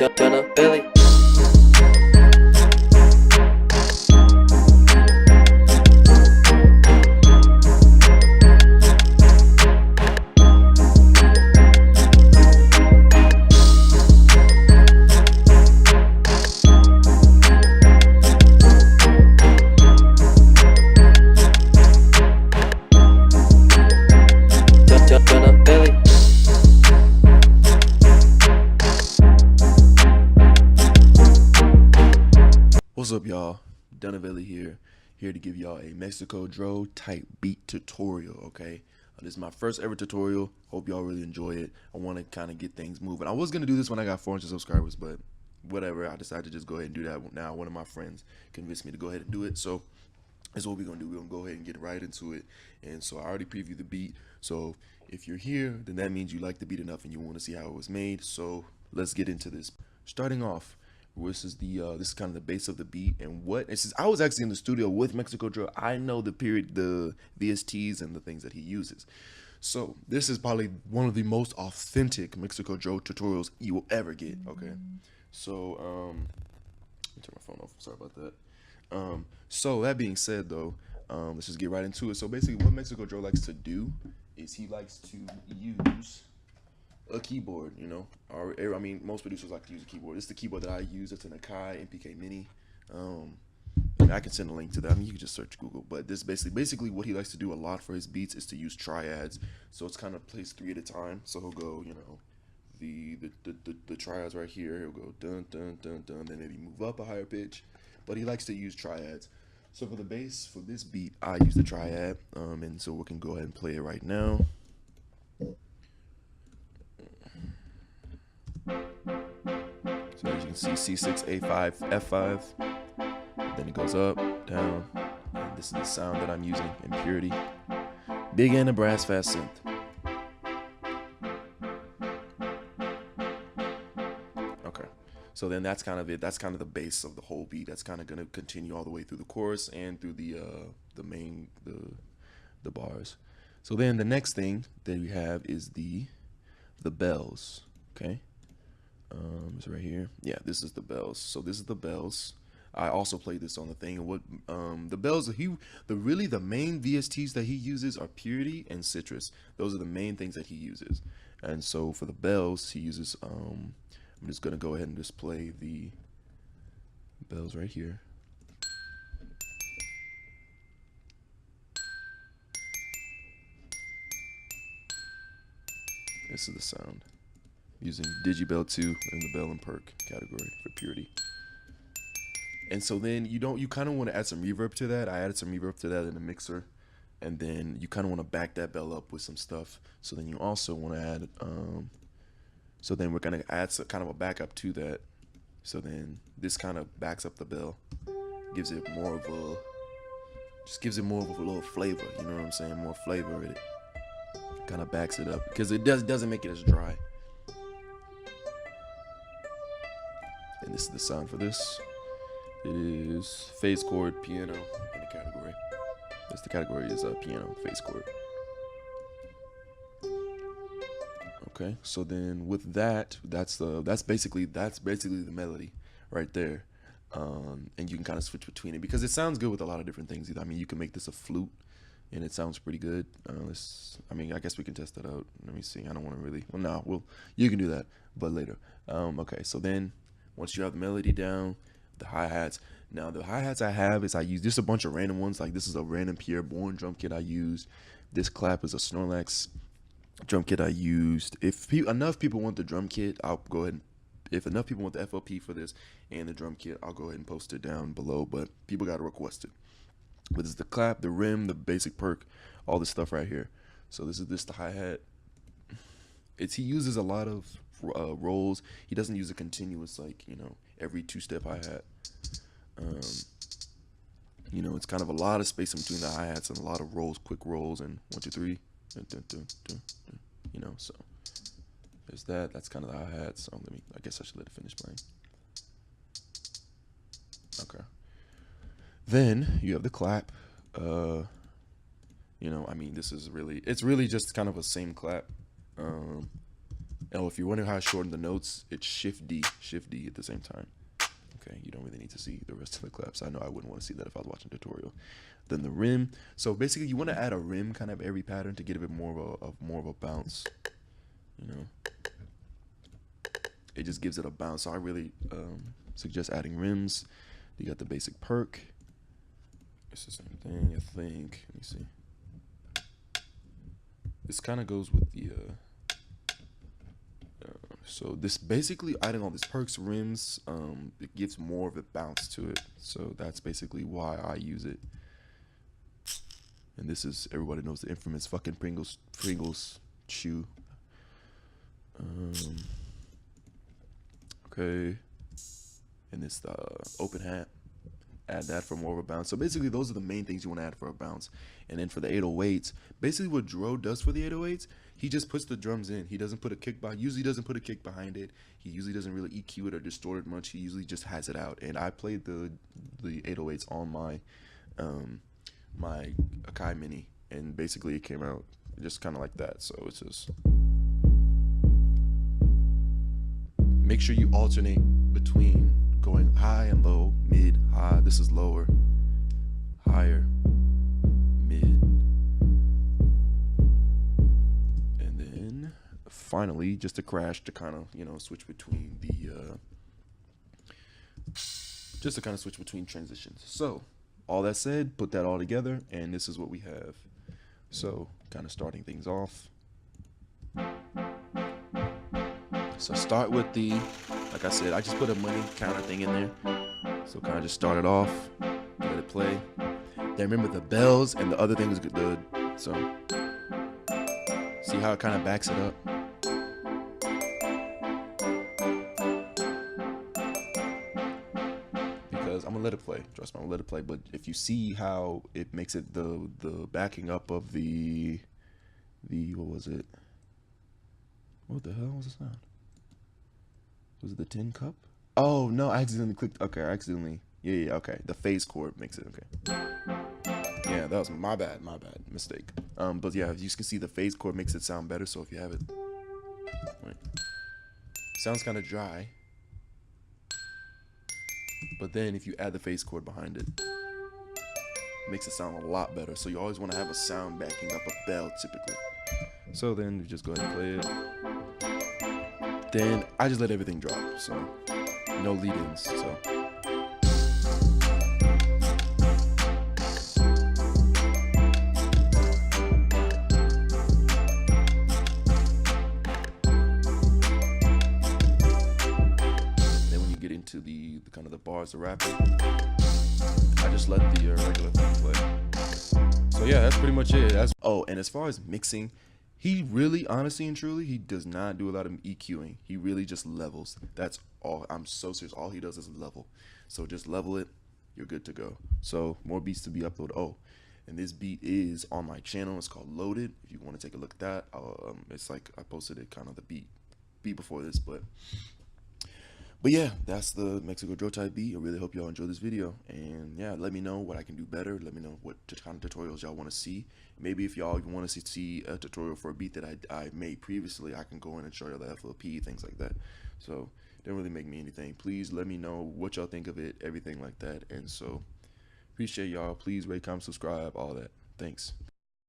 Dunnaveli. What's up, y'all? Dunnaveli here to give y'all a Mexikodro type beat tutorial. Okay, this is my first ever tutorial. Hope y'all really enjoy it. I want to kind of get things moving. I was gonna do this when I got 400 subscribers, but whatever. I decided to just go ahead and do that now. One of my friends convinced me to go ahead and do it, so that's what we're gonna do. We're gonna go ahead and get right into it. And so I already previewed the beat. So if you're here, then that means you like the beat enough and you want to see how it was made. So let's get into this. Starting off, this is kind of the base of the beat. And what it says, I was actually in the studio with Mexikodro. I know the VSTs and the things that he uses. So this is probably one of the most authentic Mexikodro tutorials you will ever get. Okay, so let me turn my phone off. Sorry about that. So that being said, though, let's just get right into it. So basically, what Mexikodro likes to do is he likes to use a keyboard, you know. I mean, most producers like to use a keyboard. This is the keyboard that I use. It's an Akai MPK Mini. I can send a link to that. I mean, you can just search Google. But this basically what he likes to do a lot for his beats is to use triads. So it's kind of plays 3 at a time. So he'll go, you know, the triads right here. He'll go dun dun dun dun. Then maybe move up a higher pitch. But he likes to use triads. So for the bass for this beat, I use the triad. And so we can go ahead and play it right now. So as you can see, C6, A5, F5, then it goes up, down, and this is the sound that I'm using in Purity. Big and a brass fast synth. Okay, so then that's kind of it. That's kind of the base of the whole beat. That's kind of gonna continue all the way through the chorus and through the bars. So then the next thing that we have is the bells. Okay. It's right here. Yeah, this is the bells. So this is the bells. I also played this on the thing. And what the bells the main VSTs that he uses are Purity and Citrus. Those are the main things that he uses. And so for the bells, he uses I'm just gonna go ahead and just play the bells right here. This is the sound. Using Digibel 2 in the bell and perk category for Purity. And so then you kind of want to add some reverb to that. I added some reverb to that in the mixer. And then you kind of want to back that bell up with some stuff. So then you also want to add, so then we're going to add some kind of a backup to that. So then this kind of backs up the bell. Gives it more of a, just gives it more of a little flavor. You know what I'm saying? More flavor in it. Kind of backs it up. Because it doesn't make it as dry. And this is the sound for this. It is phase chord piano in the category. That's the category is piano phase chord. Okay, so then with that, that's basically the melody right there. And you can kind of switch between it because it sounds good with a lot of different things. I mean, you can make this a flute, and it sounds pretty good. I mean, I guess we can test that out. Let me see. I don't want to really. Well, no, you can do that, but later. Okay, so then. Once you have the melody down, the hi-hats. Now the hi-hats I have is I use just a bunch of random ones. Like this is a random Pierre Bourne drum kit I used. This clap is a Snorlax drum kit I used. If enough people want the drum kit, I'll go ahead and, if enough people want the FOP for this and the drum kit, I'll go ahead and post it down below. But people got to request it. But this is the clap, the rim, the basic perk, all this stuff right here. So this is the hi-hat. He uses a lot of rolls. He doesn't use a continuous, like, you know, every 2-step hi-hat. You know, it's kind of a lot of space in between the hi-hats and a lot of rolls, quick rolls, and 1 2 3 dun, dun, dun, dun, dun, you know. So there's that's kind of the hi-hats. So I guess I should let it finish playing. Okay, then you have the clap. You know, I mean, it's really just kind of a same clap. And if you're wondering how I shorten the notes, it's Shift D at the same time. Okay, you don't really need to see the rest of the claps. I know I wouldn't want to see that if I was watching a tutorial. Then the rim. So basically, you want to add a rim kind of every pattern to get a bit more of a bounce. You know, it just gives it a bounce. So I really suggest adding rims. You got the basic perk. It's the same thing, I think. Let me see. This kind of goes with the. So this basically adding all these perks, rims, it gives more of a bounce to it. So that's basically why I use it. And this is, everybody knows the infamous fucking Pringles shoe. Okay. And this open hat. Add that for more of a bounce. So basically those are the main things you want to add for a bounce. And then for the 808s, basically what Dro does for the 808s, he just puts the drums in. He doesn't put a kick behind, usually doesn't put a kick behind it. He usually doesn't really EQ it or distort it much. He usually just has it out. And I played the 808s on my my Akai Mini, and basically it came out just kind of like that. So it's just, make sure you alternate between going high and low, mid, high. This is lower, higher, mid, and then finally just a crash to kind of, you know, switch between the just to kind of switch between transitions. So all that said, put that all together, and this is what we have. So kind of starting things off. So start with the, like I said, I just put a money counter thing in there. So kind of just start it off, let it play. Then remember the bells and the other thing is the, so see how it kind of backs it up. Because I'm gonna let it play, trust me, I'm gonna let it play. But if you see how it makes it the backing up of the what was it? What the hell was the sound? Was it the tin cup? Oh no, I accidentally clicked. Okay, I accidentally. Yeah, okay. The phase chord makes it okay. Yeah, that was my bad, mistake. But yeah, you can see the phase chord makes it sound better. So if you have it, wait. Sounds kind of dry. But then if you add the phase chord behind it, makes it sound a lot better. So you always want to have a sound backing up a bell typically. So then you just go ahead and play it. Then I just let everything drop, so no lead-ins. So then when you get into the kind of the bars of rapping, I just let the regular thing play. So yeah, that's pretty much it. Oh, and as far as mixing, he really, honestly and truly, he does not do a lot of EQing. He really just levels. That's all. I'm so serious. All he does is level. So just level it. You're good to go. So more beats to be uploaded. Oh, and this beat is on my channel. It's called Loaded. If you want to take a look at that, it's like I posted it kind of the beat before this, but yeah, that's the Mexikodro type beat. I really hope y'all enjoy this video. And yeah, let me know what I can do better. Let me know what kind of tutorials y'all want to see. Maybe if y'all want to see a tutorial for a beat that I made previously, I can go in and show y'all the FLP, things like that. So don't really make me anything. Please let me know what y'all think of it, everything like that. And so appreciate y'all. Please rate, comment, subscribe, all that. Thanks.